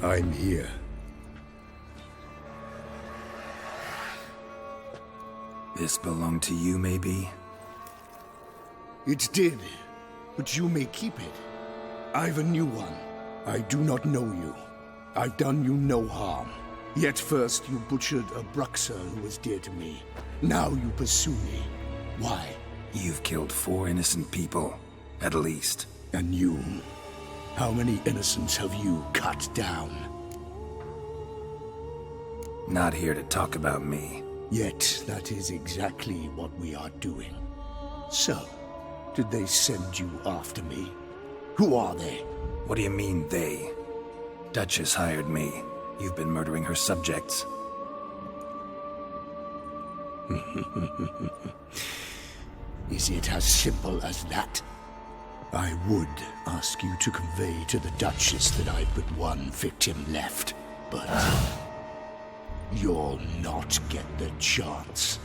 I'm here. This belonged to you, maybe? It did, but you may keep it. I've a new one. I do not know you. I've done you no harm. Yet first you butchered a Bruxer who was dear to me. Now you pursue me. Why? You've killed 4 innocent people, at least. And you? How many innocents have you cut down? Not here to talk about me. Yet that is exactly what we are doing. So, did they send you after me? Who are they? What do you mean, they? Duchess hired me. You've been murdering her subjects. Is it as simple as that? I would ask you to convey to the Duchess that I've but one victim left, but you'll not get the chance.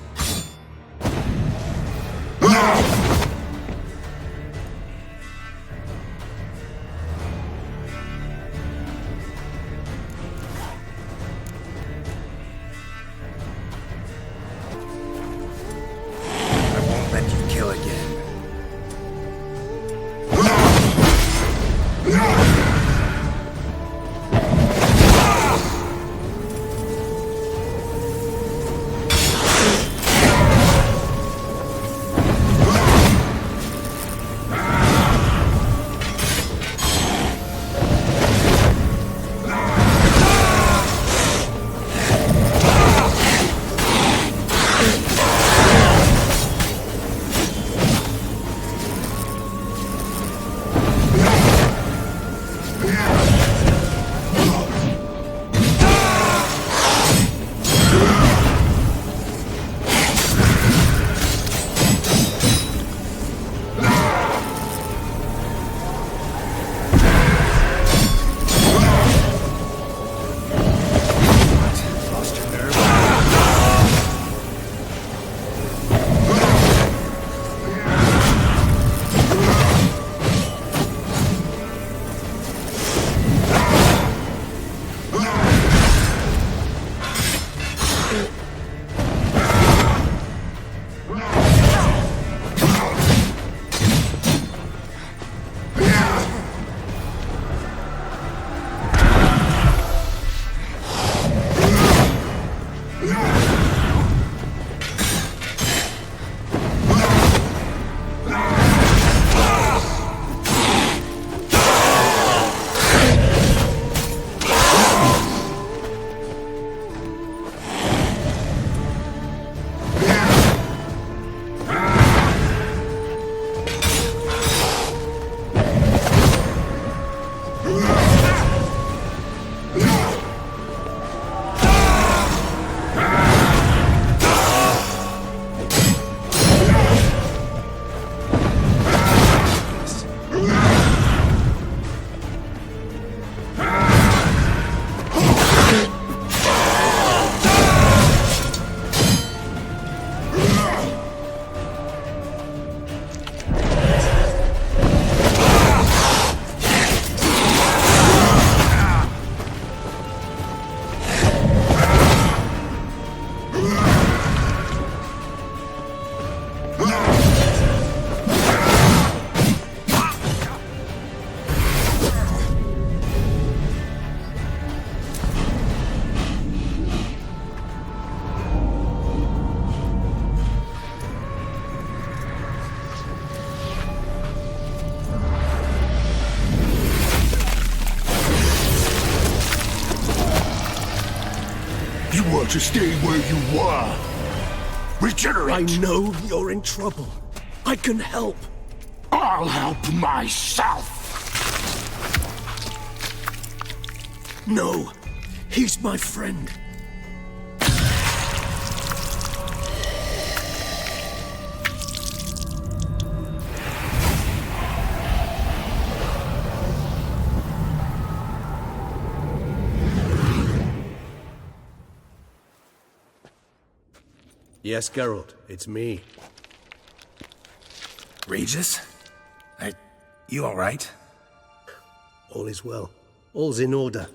To stay where you were. Regenerate! I know you're in trouble. I can help. I'll help myself! No, he's my friend. Yes, Geralt, it's me. Regis? You all right? All is well. All's in order.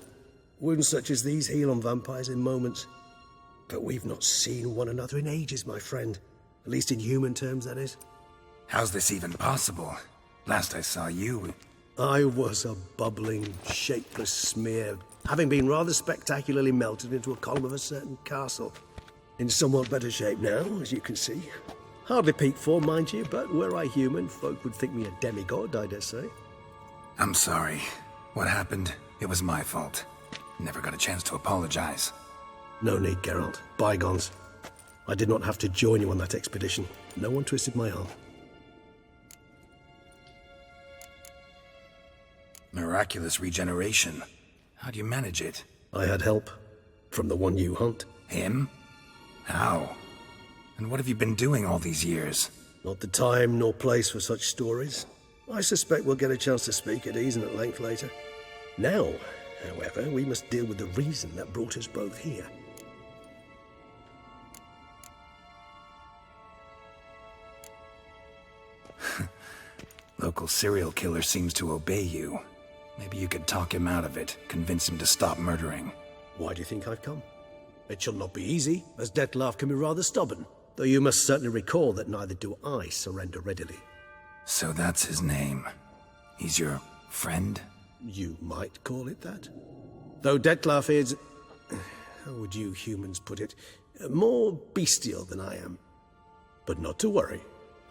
Wounds such as these heal on vampires in moments. But we've not seen one another in ages, my friend. At least in human terms, that is. How's this even possible? Last I saw you... I was a bubbling, shapeless smear, having been rather spectacularly melted into a column of a certain castle. In somewhat better shape now, as you can see. Hardly peak form, mind you, but were I human, folk would think me a demigod, I dare say. I'm sorry. What happened? It was my fault. Never got a chance to apologize. No need, Geralt. Bygones. I did not have to join you on that expedition. No one twisted my arm. Miraculous regeneration. How do you manage it? I had help. From the one you hunt. Him? How? And what have you been doing all these years? Not the time nor place for such stories. I suspect we'll get a chance to speak at ease and at length later. Now, however, we must deal with the reason that brought us both here. Local serial killer seems to obey you. Maybe you could talk him out of it, convince him to stop murdering. Why do you think I've come? It shall not be easy, as Dettlaff can be rather stubborn. Though you must certainly recall that neither do I surrender readily. So that's his name. He's your friend? You might call it that. Though Dettlaff is... how would you humans put it? More bestial than I am. But not to worry.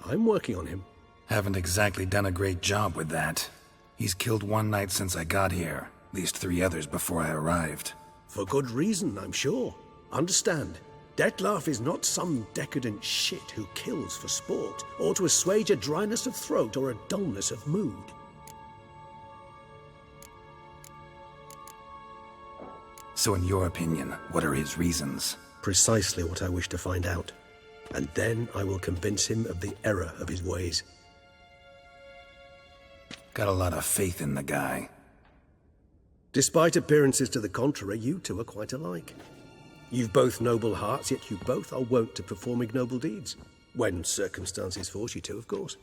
I'm working on him. Haven't exactly done a great job with that. He's killed one knight since I got here, at least 3 others before I arrived. For good reason, I'm sure. Understand, Dettlaff is not some decadent shit who kills for sport, or to assuage a dryness of throat or a dullness of mood. So in your opinion, what are his reasons? Precisely what I wish to find out. And then I will convince him of the error of his ways. Got a lot of faith in the guy. Despite appearances to the contrary, you two are quite alike. You've both noble hearts, yet you both are wont to perform ignoble deeds. When circumstances force you to, of course.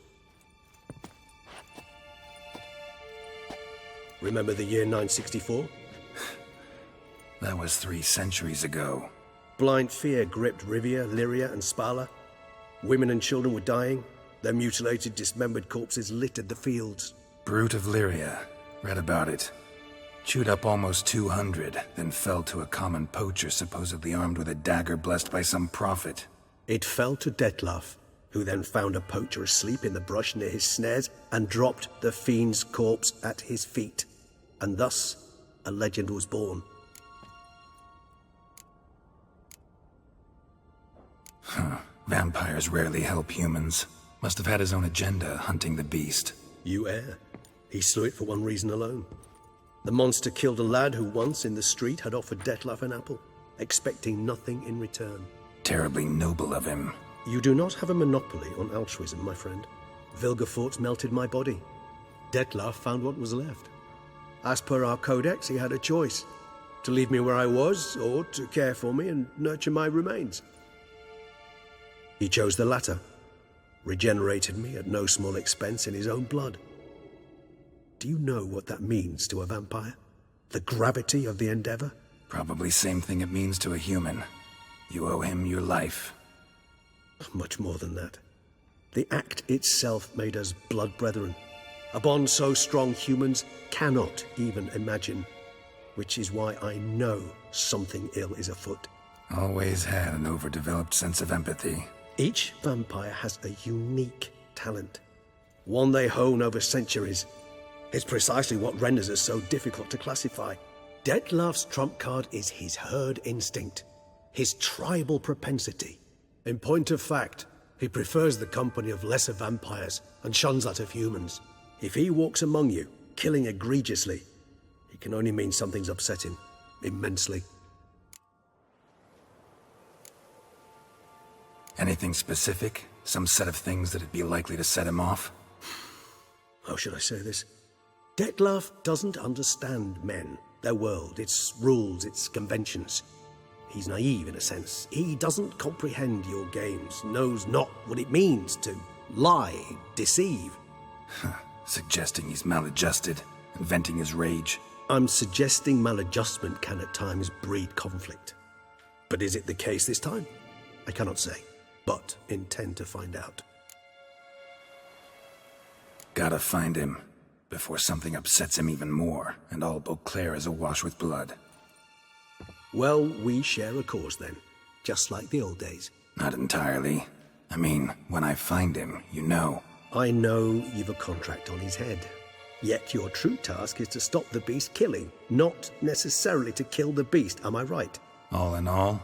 Remember the year 964? That was 3 centuries ago. Blind fear gripped Rivia, Lyria, and Spala. Women and children were dying. Their mutilated, dismembered corpses littered the fields. Brute of Lyria. Read about it. Chewed up almost 200, then fell to a common poacher supposedly armed with a dagger blessed by some prophet. It fell to Dettlaff, who then found a poacher asleep in the brush near his snares and dropped the fiend's corpse at his feet. And thus, a legend was born. Vampires rarely help humans. Must have had his own agenda, hunting the beast. You err. He slew it for one reason alone. The monster killed a lad who once in the street had offered Dettlaff an apple, expecting nothing in return. Terribly noble of him. You do not have a monopoly on altruism, my friend. Vilgefortz melted my body. Dettlaff found what was left. As per our codex, he had a choice. To leave me where I was, or to care for me and nurture my remains. He chose the latter. Regenerated me at no small expense in his own blood. Do you know what that means to a vampire? The gravity of the endeavor? Probably same thing it means to a human. You owe him your life. Much more than that. The act itself made us blood brethren. A bond so strong humans cannot even imagine. Which is why I know something ill is afoot. Always had an overdeveloped sense of empathy. Each vampire has a unique talent. One they hone over centuries. It's precisely what renders us so difficult to classify. Dettlaff's trump card is his herd instinct, his tribal propensity. In point of fact, he prefers the company of lesser vampires and shuns that of humans. If he walks among you, killing egregiously, it can only mean something's upset him, immensely. Anything specific? Some set of things that'd be likely to set him off? How should I say this? Dettlaff doesn't understand men, their world, its rules, its conventions. He's naive in a sense. He doesn't comprehend your games, knows not what it means to lie, deceive. Suggesting he's maladjusted and venting his rage. I'm suggesting maladjustment can at times breed conflict. But is it the case this time? I cannot say, but intend to find out. Gotta find him, before something upsets him even more, and all Beauclair is awash with blood. Well, we share a cause then, just like the old days. Not entirely. I mean, when I find him, you know. I know you've a contract on his head. Yet your true task is to stop the beast killing, not necessarily to kill the beast, am I right? All in all,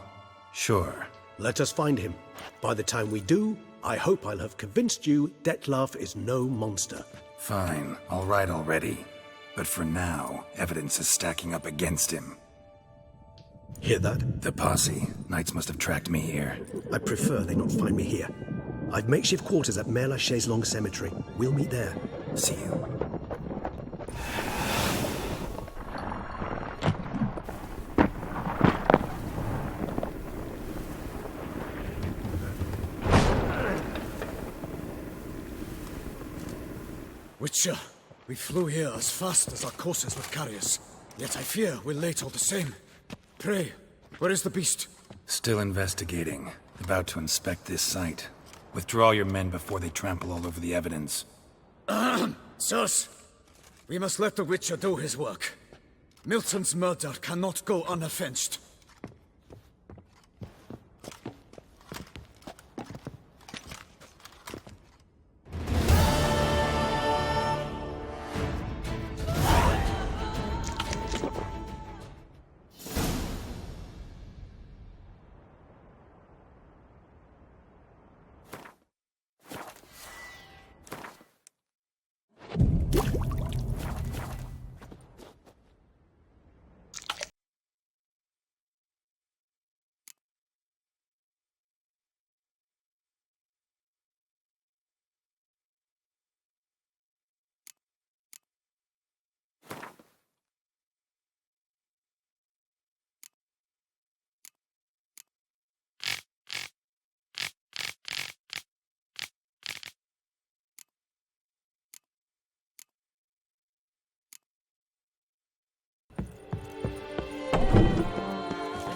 sure. Let us find him. By the time we do, I hope I'll have convinced you Dettlaff is no monster. Fine, all right already. But for now, evidence is stacking up against him. Hear that? The posse. Knights must have tracked me here. I prefer they not find me here. I've makeshift quarters at Mère Lachaise Long Cemetery. We'll meet there. See you. Witcher, we flew here as fast as our courses would carry us. Yet I fear we're late all the same. Pray, where is the beast? Still investigating. About to inspect this site. Withdraw your men before they trample all over the evidence. Sirs, we must let the Witcher do his work. Milton's murder cannot go unavenged.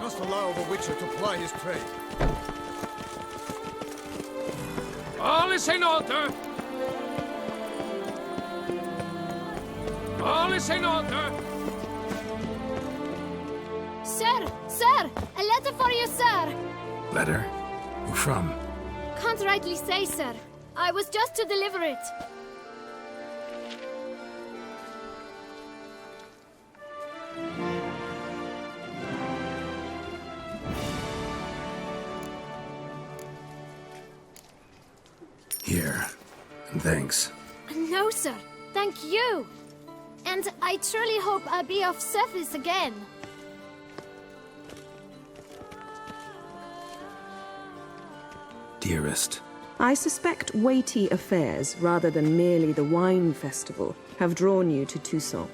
We must allow the Witcher to ply his trade. All is in order! All is in order! Sir! Sir! A letter for you, sir! Letter? Who from? Can't rightly say, sir. I was just to deliver it. Here. And thanks. No, sir. Thank you. And I truly hope I'll be of service again. Dearest. I suspect weighty affairs, rather than merely the wine festival, have drawn you to Toussaint.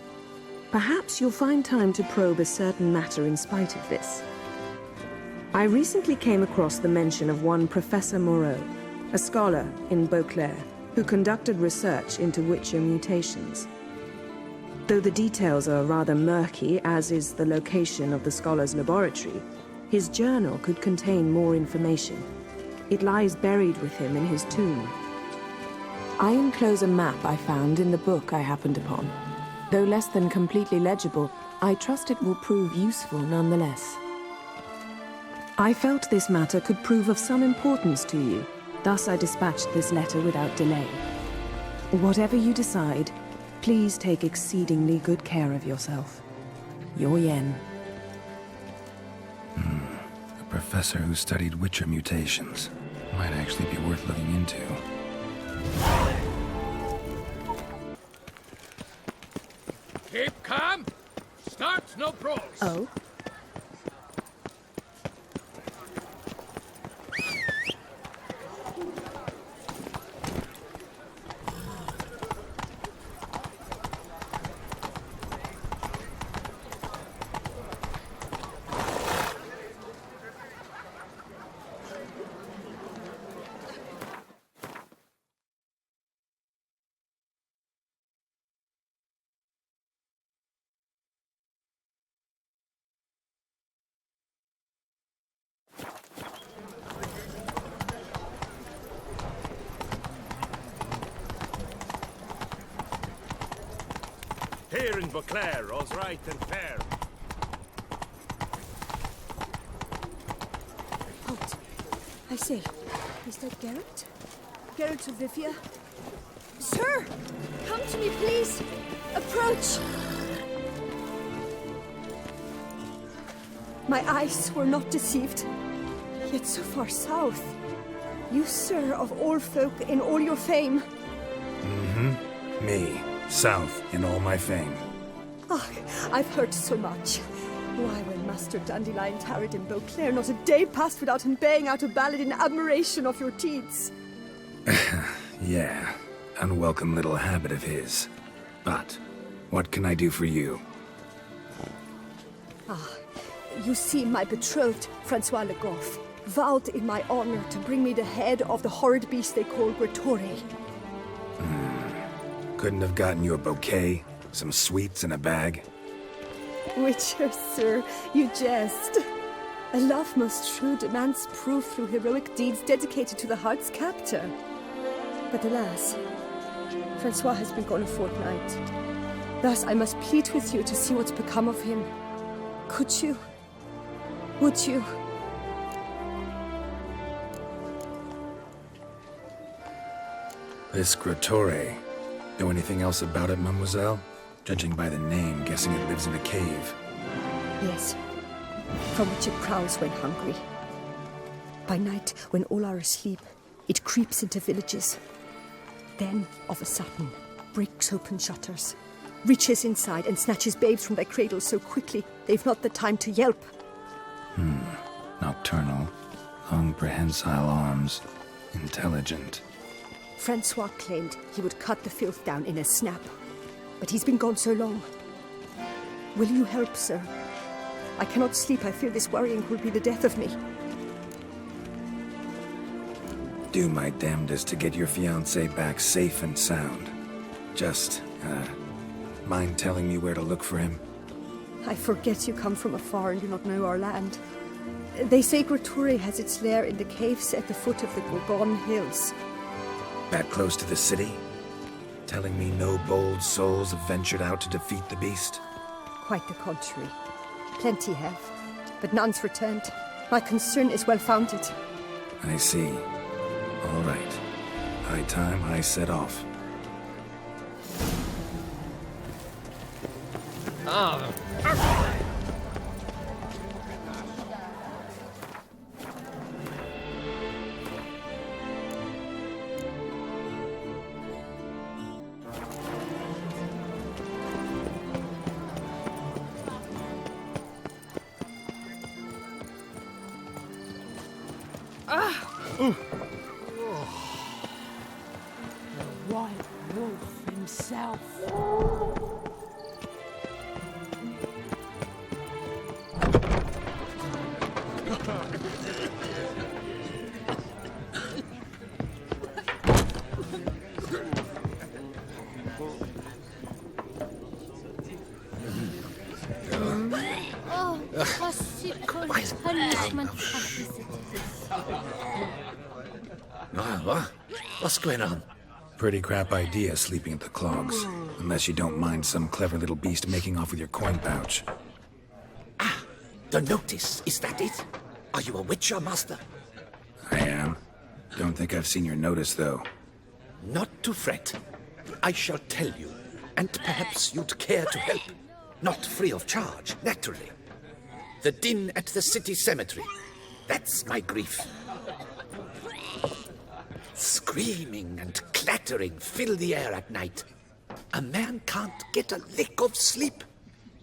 Perhaps you'll find time to probe a certain matter in spite of this. I recently came across the mention of one Professor Moreau, a scholar in Beauclair, who conducted research into Witcher mutations. Though the details are rather murky, as is the location of the scholar's laboratory, his journal could contain more information. It lies buried with him in his tomb. I enclose a map I found in the book I happened upon. Though less than completely legible, I trust it will prove useful nonetheless. I felt this matter could prove of some importance to you. Thus I dispatched this letter without delay. Whatever you decide, please take exceedingly good care of yourself. Your Yen. A professor who studied Witcher mutations. Might actually be worth looking into. Keep calm! Start no brawls! Oh? here in Beauclair, all's right and fair. Halt. I say, is that Geralt? Geralt of Rivia? Sir! Come to me, please! Approach! My eyes were not deceived. Yet so far south. You, sir, of all folk in all your fame. Mm-hmm. Me. South in all my fame. Ah, I've heard so much. Why, when Master Dandelion tarried in Beauclair, not a day passed without him baying out a ballad in admiration of your deeds. Yeah, unwelcome little habit of his. But, what can I do for you? You see, my betrothed, Francois Le Goff, vowed in my honor to bring me the head of the horrid beast they call Gretore. Couldn't have gotten you a bouquet, some sweets in a bag? Witcher, sir, you jest. A love most true demands proof through heroic deeds dedicated to the heart's captor. But alas, Francois has been gone a fortnight. Thus I must plead with you to see what's become of him. Could you? Would you? This Gretore. Know anything else about it, mademoiselle? Judging by the name, guessing it lives in a cave. Yes. From which it prowls when hungry. By night, when all are asleep, it creeps into villages. Then, of a sudden, breaks open shutters, reaches inside and snatches babes from their cradles so quickly they've not the time to yelp. Nocturnal, long prehensile arms, intelligent. Francois claimed he would cut the filth down in a snap, but he's been gone so long. Will you help, sir? I cannot sleep. I fear this worrying will be the death of me. Do my damnedest to get your fiancé back safe and sound. Just, mind telling me where to look for him? I forget you come from afar and do not know our land. They say Gretore has its lair in the caves at the foot of the Gorgon Hills. That close to the city? Telling me no bold souls have ventured out to defeat the beast? Quite the contrary. Plenty have, but none's returned. My concern is well-founded. I see. All right. High time I set off. White wolf himself. Oh, possible punishment has visited. What's going on? Pretty crap idea sleeping at the clogs. Unless you don't mind some clever little beast making off with your coin pouch. The notice, is that it? Are you a witcher, master? I am. Don't think I've seen your notice, though. Not to fret. I shall tell you, and perhaps you'd care to help. Not free of charge, naturally. The din at the city cemetery. That's my grief. Screaming and clattering fill the air at night. A man can't get a lick of sleep.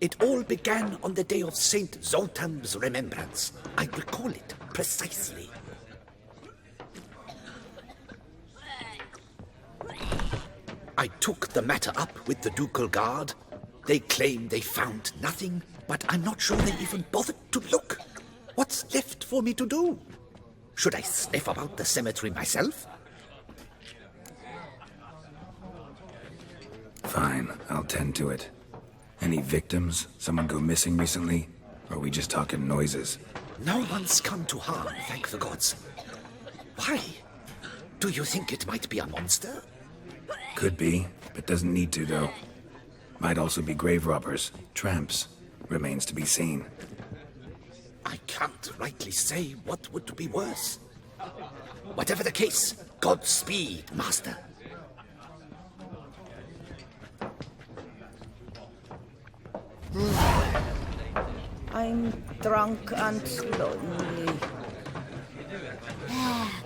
It all began on the day of Saint Zoltan's remembrance. I recall it precisely. I took the matter up with the ducal guard. They claim they found nothing, but I'm not sure they even bothered to look. What's left for me to do? Should I sniff about the cemetery myself? Fine, I'll tend to it. Any victims? Someone go missing recently? Or are we just talking noises? No one's come to harm, thank the gods. Why? Do you think it might be a monster? Could be, but doesn't need to, though. Might also be grave robbers, tramps. Remains to be seen. I can't rightly say what would be worse. Whatever the case, Godspeed, Master. I'm drunk and lonely.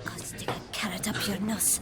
Go stick a carrot up your nose.